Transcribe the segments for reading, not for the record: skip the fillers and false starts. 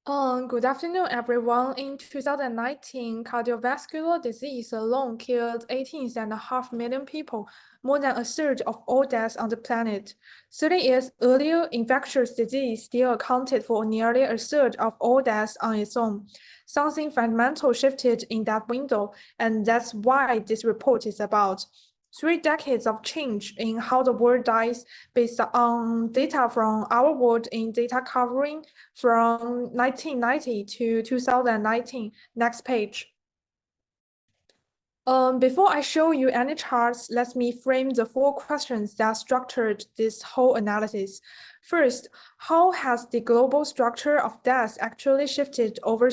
Good afternoon, everyone. In 2019, cardiovascular disease alone killed 18.5 million people, more than a third of all deaths on the planet. 30 years earlier, infectious disease still accounted for nearly a third of all deaths on its own. Something fundamental shifted in that window, and that's why this report is about. 3 decades of change in how the world dies based on data from our world in data covering from 1990 to 2019. Next page. Before I show you any charts, let me frame the 4 questions that structured this whole analysis. First, how has the global structure of death actually shifted over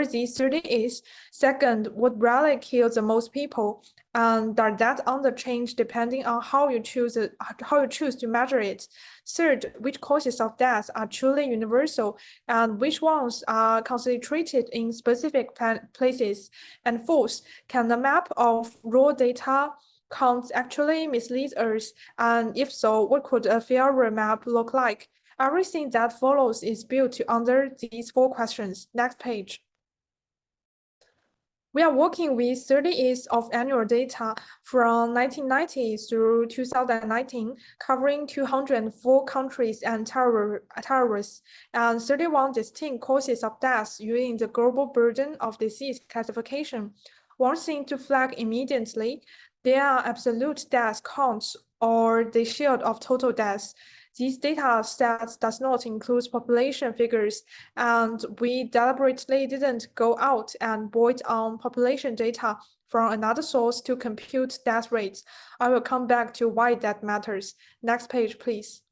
these 30 years? Second, what really kills the most people? And does that answer change depending on how you choose to measure it? Third, which causes of death are truly universal, and which ones are concentrated in specific places? And fourth, can the map of raw data counts actually mislead us? And if so, what could a fairer map look like? Everything that follows is built under these 4 questions. Next page. We are working with 30 years of annual data from 1990 through 2019, covering 204 countries and terrorists, and 31 distinct causes of death using the global burden of disease classification. One thing to flag immediately, there are absolute death counts or the share of total deaths. These data sets does not include population figures, and we deliberately didn't go out and borrow on population data from another source to compute death rates. I will come back to why that matters. Next page, please.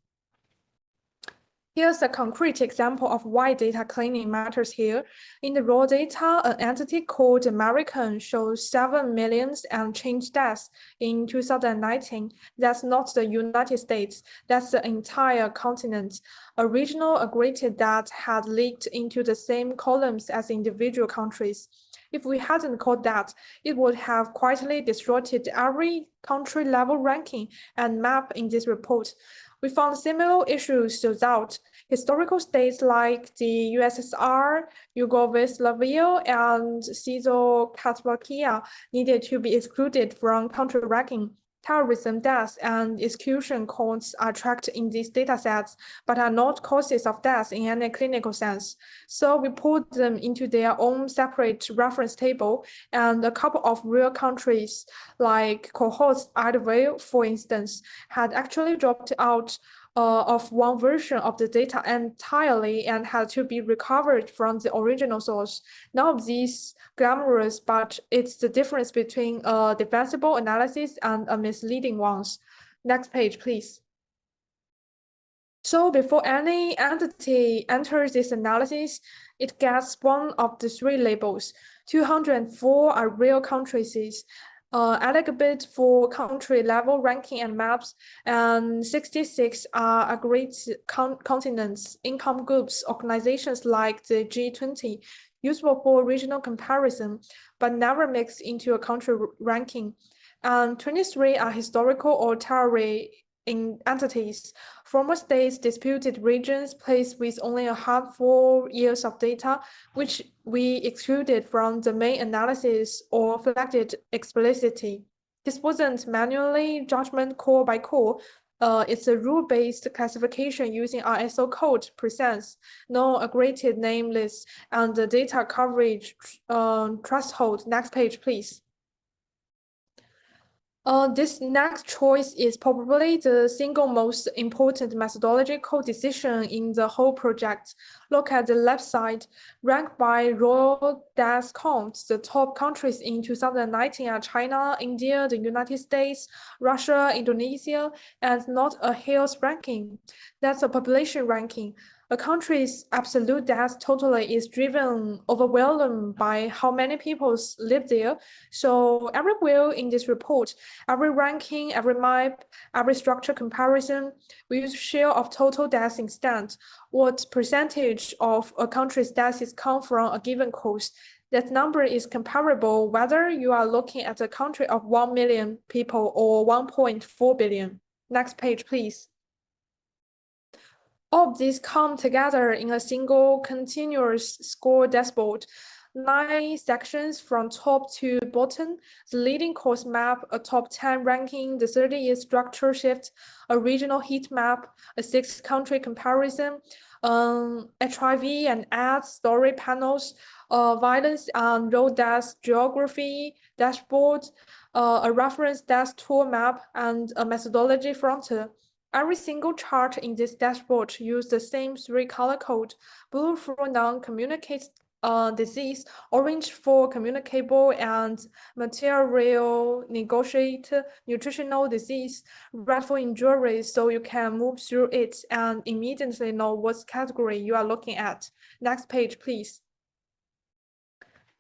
Here's a concrete example of why data cleaning matters here. In the raw data, an entity called American shows 7 million and change deaths in 2019. That's not the United States, that's the entire continent. A regional aggregate that had leaked into the same columns as individual countries. If we hadn't caught that, it would have quietly distorted every country-level ranking and map in this report. We found similar issues throughout. Historical states like the USSR, Yugoslavia, and Czechoslovakia needed to be excluded from country ranking. Terrorism deaths and execution counts are tracked in these datasets, but are not causes of death in any clinical sense. So we put them into their own separate reference table, and a couple of real countries, like cohorts Idaho, for instance, had actually dropped out of one version of the data entirely and had to be recovered from the original source. None of these glamorous, but it's the difference between a defensible analysis and a misleading one. Next page, please. So before any entity enters this analysis, it gets one of the 3 labels. 204 are real countries, eligible for country-level ranking and maps, and 66 are agreed continents, income groups, organizations like the G20, useful for regional comparison, but never mixed into a country ranking. And 23 are historical or tertiary entities, former states, disputed regions, placed with only a handful years of data, which we excluded from the main analysis or flagged explicitly. This wasn't manually judgment call by call. It's a rule-based classification using ISO code presents, no aggregated name list, and the data coverage threshold. Next page, please. This next choice is probably the single most important methodological decision in the whole project. Look at the left side. Ranked by raw death counts, the top countries in 2019 are China, India, the United States, Russia, Indonesia, and not a health ranking. That's a population ranking. A country's absolute death totally is driven overwhelmed by how many people live there. So everywhere in this report, every ranking, every map, every structure comparison, we use share of total deaths instead. What percentage of a country's deaths come from a given cause? That number is comparable whether you are looking at a country of 1 million people or 1.4 billion. Next page, please. All of these come together in a single continuous score dashboard. 9 sections from top to bottom, the leading cause map, a top 10 ranking, the 30-year structure shift, a regional heat map, a 6-country comparison, HIV and AIDS story panels, violence and road death geography dashboard, a reference death tool map, and a methodology frontier. Every single chart in this dashboard uses the same 3-color code: blue for non-communicate disease, orange for communicable and material negotiate nutritional disease, red for injuries, so you can move through it and immediately know what category you are looking at. Next page, please.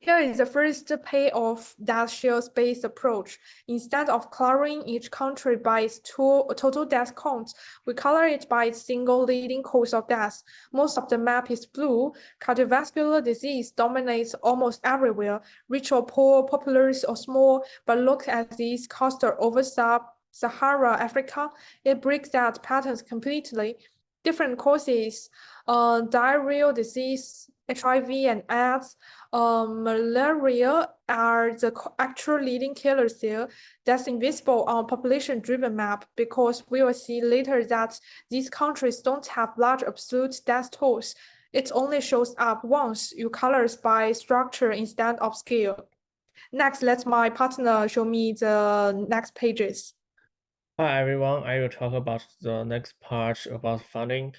Here is the first payoff that shares-based approach. Instead of coloring each country by its total death count, we color it by its single leading cause of death. Most of the map is blue. Cardiovascular disease dominates almost everywhere. Rich or poor, populous or small, but look at these clusters over Sahara Africa. It breaks that patterns completely. Different causes, diarrheal disease, HIV and AIDS, malaria are the actual leading killers there. That's invisible on population-driven map because we will see later that these countries don't have large absolute death tolls. It only shows up once you colors by structure instead of scale. Next, let my partner show me the next pages. Hi everyone, I will talk about the next part about funding.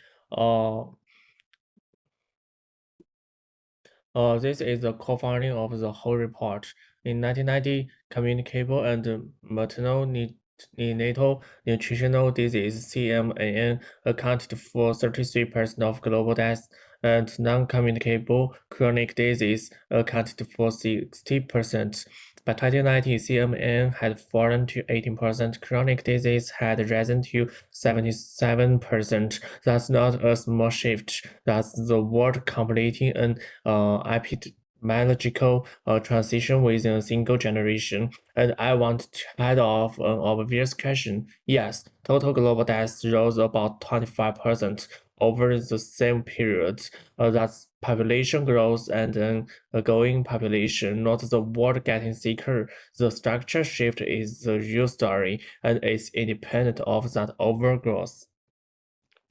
This is the co-founding of the whole report. In 1990, communicable and maternal neonatal nutritional disease (CMNN) accounted for 33% of global deaths, and non-communicable chronic disease accounted for 60%. By 2019, CMN had fallen to 18%, chronic disease had risen to 77%. That's not a small shift. That's the world completing an epidemiological transition within a single generation. And I want to head off an obvious question. Yes, total global deaths rose about 25% over the same period. That's population growth and then a growing population, not the world getting sicker. The structure shift is the real story, and it's independent of that overgrowth.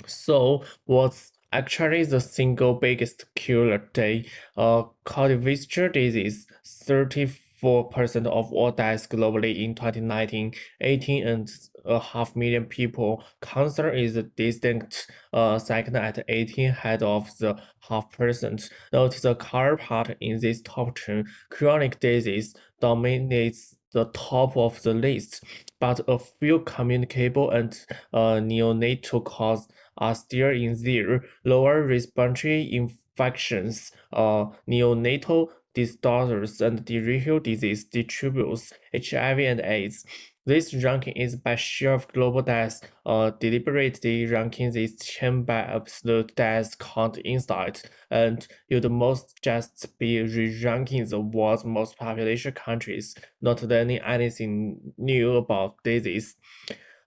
So what's actually the single biggest killer today? Cardiovascular disease, 34% of all deaths globally in 2019, 18.5 million people. Cancer is a distinct second at 18, head of the 0.5%. Note the car part in this top 10. Chronic disease dominates the top of the list, but a few communicable and neonatal cause are still in there. Lower respiratory infections, neonatal disorders, and diarrheal disease distributes HIV and AIDS. This ranking is by share of global deaths, deliberately ranking this chain by absolute death count inside, and you'd most just be re-ranking the world's most population countries, not learning anything new about disease.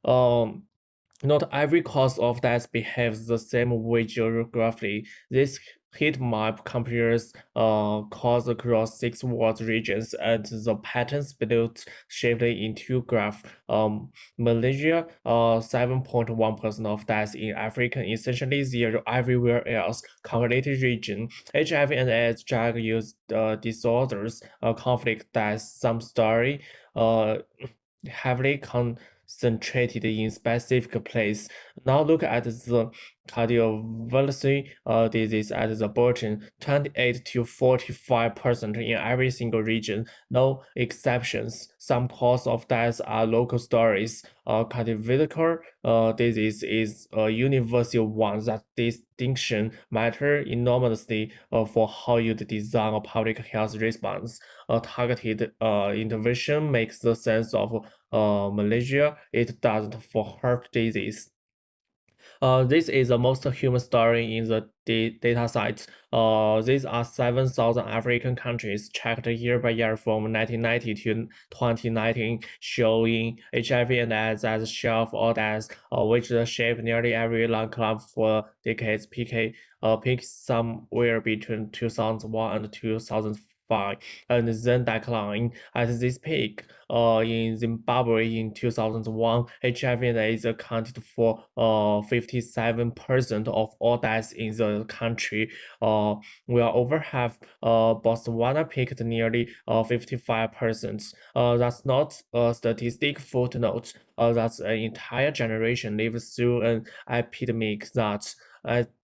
Not every cause of death behaves the same way geographically. This heat map compares cause across 6 world regions, and the patterns below shaped into graph. Malaysia, 7.1% of deaths in Africa, essentially zero everywhere else. Calculated region. HIV and AIDS drug use disorders, conflict deaths, some story, heavily concentrated in specific place. Now look at the cardiovascular disease at the bottom, 28 to 45% in every single region, no exceptions. Some cause of death are local stories. Cardiovascular disease is a universal one. That distinction matter enormously for how you design a public health response. A targeted intervention makes the sense of Malaysia. It doesn't for heart disease. This is the most human story in the data set. These are 7,000 African countries checked year by year from 1990 to 2019, showing HIV and AIDS as share of all deaths, which shaped nearly every long club for decades. Peaked somewhere between 2001 and 2005, and then declined. At this peak, in Zimbabwe in 2001, HIV and AIDS accounted for 57% of all deaths in the country. While over half, Botswana peaked nearly 55%. That's not a statistic footnote. That's an entire generation lived through an epidemic that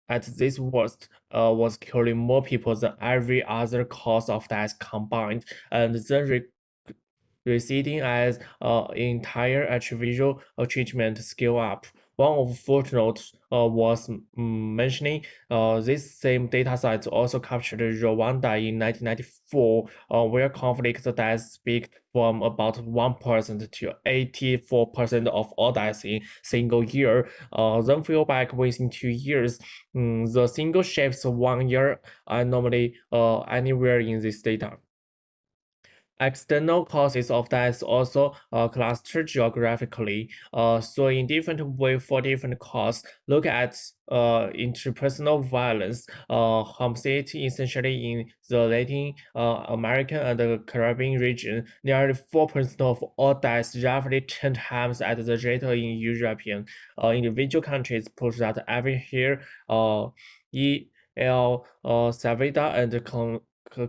at this worst, was killing more people than every other cause of death combined, and then receding as entire individual treatment scale up. One of footnotes was mentioning this same dataset also captured Rwanda in 1994, where conflict deaths peaked from about 1% to 84% of all deaths in single year. Then fell back within 2 years. The single shapes 1 year anomaly anywhere in this data. External causes of death also clustered geographically. So in different way for different causes, look at interpersonal violence, homicide essentially in the Latin American and the Caribbean region, nearly 4% of all deaths, roughly 10 times at the rate in European. Individual countries push that every year. Salvador and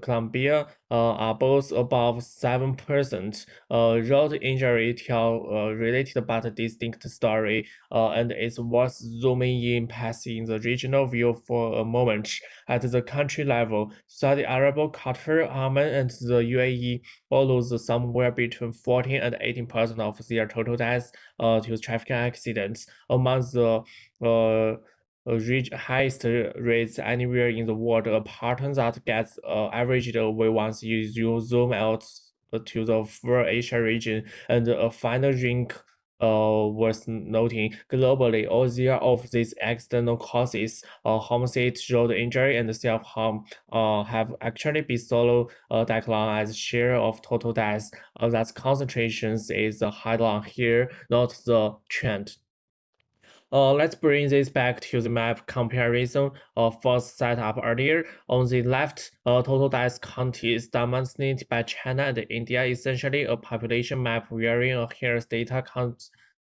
Colombia are both above 7%. Road injury tell related but distinct story, and it's worth zooming in passing the regional view for a moment. At the country level, Saudi Arabia, Qatar, Oman, and the UAE all lose somewhere between 14 and 18% of their total deaths to traffic accidents. Among the reach highest rates anywhere in the world, a pattern that gets averaged away once you zoom out to the full Asia region, and a final rank worth noting. Globally, all zero of these external causes, homicide, road injury, and self-harm, have actually been solo decline as share of total deaths. That concentrations is the headline here, not the trend. Let's bring this back to the map comparison first set up earlier. On the left, total deaths county is dominated by China and India, essentially a population map wearing a hair's data count.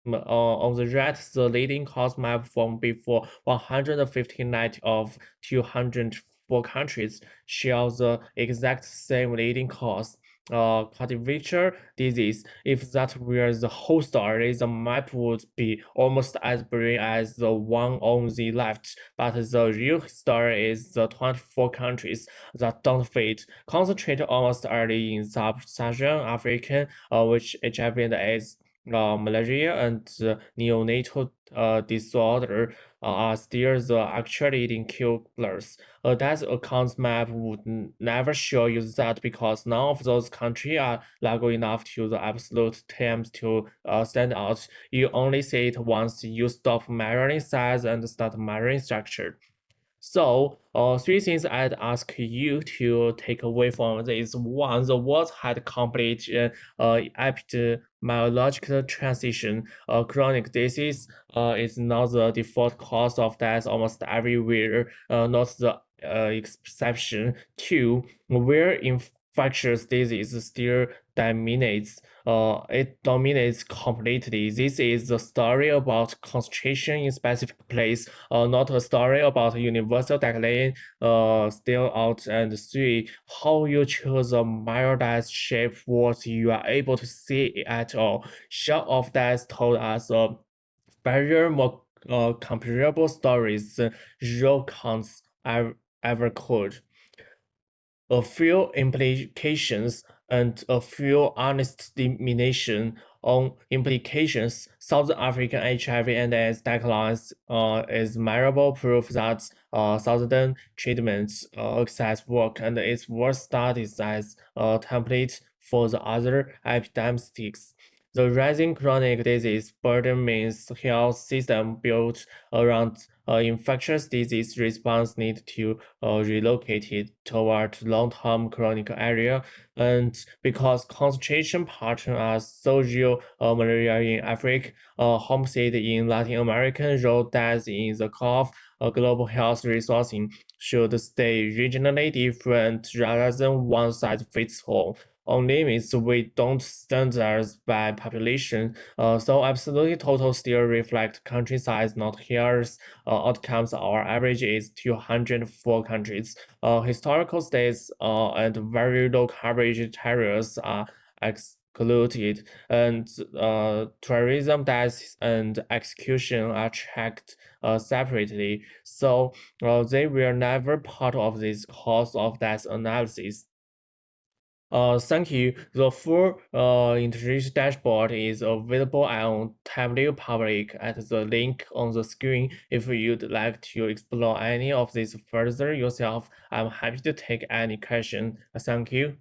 On the right, the leading cause map from before 159 of 204 countries shows the exact same leading cause. Cultivar disease. If that were the whole story, the map would be almost as boring as the one on the left. But the real story is the 24 countries that don't fit, concentrate almost early in sub-Saharan Africa, which HIV and AIDS, malaria, and neonatal disorder are still the actual leading killers. A death account map would never show you that because none of those countries are large enough to the absolute terms to stand out. You only see it once you stop measuring size and start measuring structure. So, three things I'd ask you to take away from this. One, the world had complete epidemiological transition. Chronic disease is now the default cause of death almost everywhere, not the exception. Two, where infectious disease still dominates. It dominates completely. This is the story about concentration in specific place, not a story about universal decline. Still out. And three, how you choose a mirror that shape what you are able to see at all. Short of that told us better, more comparable stories than real counts ever could. A few implications and a few honest discrimination on implications. Southern African HIV and AIDS declines is memorable proof that Southern treatments access work, and it's worth studied as a template for the other epidemics. The rising chronic disease burden means health system built around infectious disease response need to relocated toward long-term chronic area, and because concentration patterns are social malaria in Africa, homicide in Latin America, road deaths in the Gulf, global health resourcing should stay regionally different rather than one size fits all. On limits, we don't standardize by population, so absolute total still reflect country size, not health outcomes. Our average is 204 countries. Historical states and very low coverage areas are excluded, and tourism deaths and execution are checked separately. So they were never part of this cause of death analysis. Thank you. The full integration dashboard is available on Tableau Public at the link on the screen. If you'd like to explore any of these further yourself, I'm happy to take any question. Thank you.